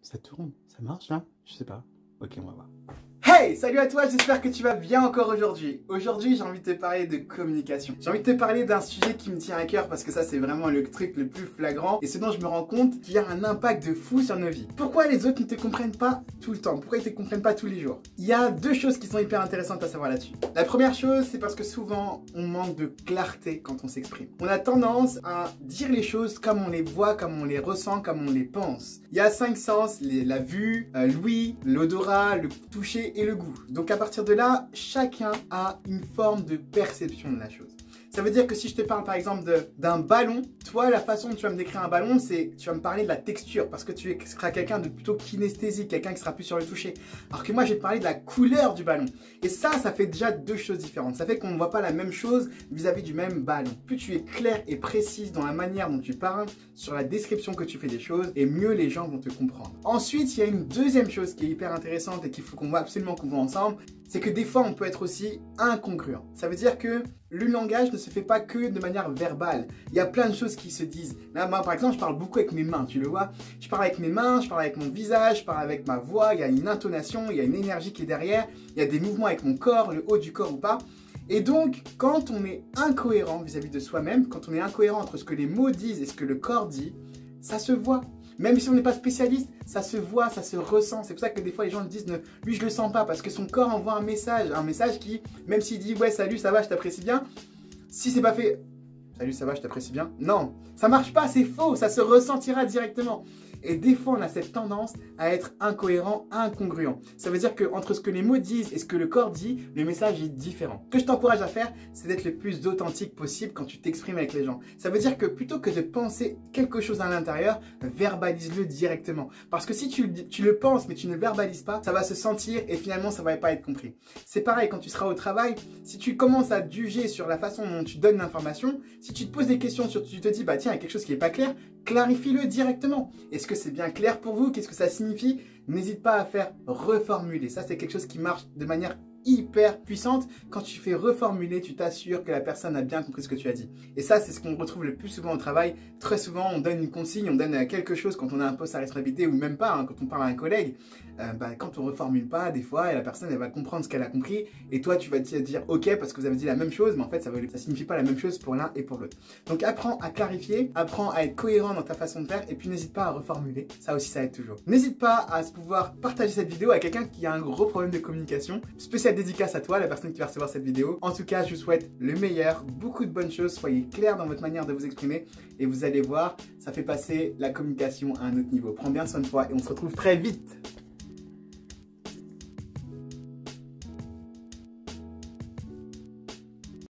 Ça tourne, ça marche là? Je sais pas. Ok, on va voir. Hey, salut à toi, j'espère que tu vas bien encore aujourd'hui. Aujourd'hui, j'ai envie de te parler de communication. J'ai envie de te parler d'un sujet qui me tient à cœur parce que ça, c'est vraiment le truc le plus flagrant et ce dont je me rends compte qu'il y a un impact de fou sur nos vies. Pourquoi les autres ne te comprennent pas tout le temps? Pourquoi ils ne te comprennent pas tous les jours? Il y a deux choses qui sont hyper intéressantes à savoir là-dessus. La première chose, c'est parce que souvent, on manque de clarté quand on s'exprime. On a tendance à dire les choses comme on les voit, comme on les ressent, comme on les pense. Il y a 5 sens, la vue, l'ouïe, l'odorat, le toucher et le goût. Donc à partir de là, chacun a une forme de perception de la chose. Ça veut dire que si je te parle par exemple d'un ballon, toi la façon dont tu vas me décrire un ballon, c'est tu vas me parler de la texture parce que tu seras quelqu'un de plutôt kinesthésique, quelqu'un qui sera plus sur le toucher. Alors que moi je vais te parler de la couleur du ballon. Et ça fait déjà deux choses différentes. Ça fait qu'on ne voit pas la même chose vis-à-vis du même ballon. Plus tu es clair et précise dans la manière dont tu parles, sur la description que tu fais des choses, et mieux les gens vont te comprendre. Ensuite, il y a une deuxième chose qui est hyper intéressante et qu'il faut qu'on voit absolument qu'on voit ensemble, c'est que des fois on peut être aussi incongruent. Ça veut dire que le langage ne se fait pas que de manière verbale. Il y a plein de choses qui se disent. Là, moi, par exemple, je parle beaucoup avec mes mains, tu le vois. Je parle avec mes mains, je parle avec mon visage, je parle avec ma voix, il y a une intonation, il y a une énergie qui est derrière, il y a des mouvements avec mon corps, le haut du corps ou pas. Et donc, quand on est incohérent vis-à-vis de soi-même, quand on est incohérent entre ce que les mots disent et ce que le corps dit, ça se voit. Même si on n'est pas spécialiste, ça se voit, ça se ressent. C'est pour ça que des fois les gens le disent, lui je le sens pas, parce que son corps envoie un message qui, même s'il dit ouais salut ça va, je t'apprécie bien, si c'est pas fait salut ça va, je t'apprécie bien, non, ça marche pas, c'est faux, ça se ressentira directement. Et des fois, on a cette tendance à être incohérent, incongruent. Ça veut dire qu'entre ce que les mots disent et ce que le corps dit, le message est différent. Ce que je t'encourage à faire, c'est d'être le plus authentique possible quand tu t'exprimes avec les gens. Ça veut dire que plutôt que de penser quelque chose à l'intérieur, verbalise-le directement. Parce que si tu le penses mais tu ne le verbalises pas, ça va se sentir et finalement, ça ne va pas être compris. C'est pareil quand tu seras au travail, si tu commences à juger sur la façon dont tu donnes l'information, si tu te poses des questions, tu te dis, bah tiens, il y a quelque chose qui n'est pas clair, clarifie-le directement. Est-ce que c'est bien clair pour vous? Qu'est-ce que ça signifie? N'hésite pas à faire reformuler. Ça, c'est quelque chose qui marche de manière hyper puissante. Quand tu fais reformuler, tu t'assures que la personne a bien compris ce que tu as dit. Et ça, c'est ce qu'on retrouve le plus souvent au travail. Très souvent, on donne une consigne, on donne quelque chose quand on a un poste à responsabilité ou même pas, hein, quand on parle à un collègue. Quand on reformule pas, des fois, la personne, elle va comprendre ce qu'elle a compris et toi, tu vas te dire ok parce que vous avez dit la même chose, mais en fait, ça signifie pas la même chose pour l'un et pour l'autre. Donc, apprends à clarifier, apprends à être cohérent dans ta façon de faire et puis n'hésite pas à reformuler. Ça aussi, ça aide toujours. N'hésite pas à pouvoir partager cette vidéo à quelqu'un qui a un gros problème de communication. Spécial dédicace à toi, la personne qui va recevoir cette vidéo. En tout cas, je vous souhaite le meilleur, beaucoup de bonnes choses. Soyez clairs dans votre manière de vous exprimer et vous allez voir, ça fait passer la communication à un autre niveau. Prends bien soin de toi et on se retrouve très vite.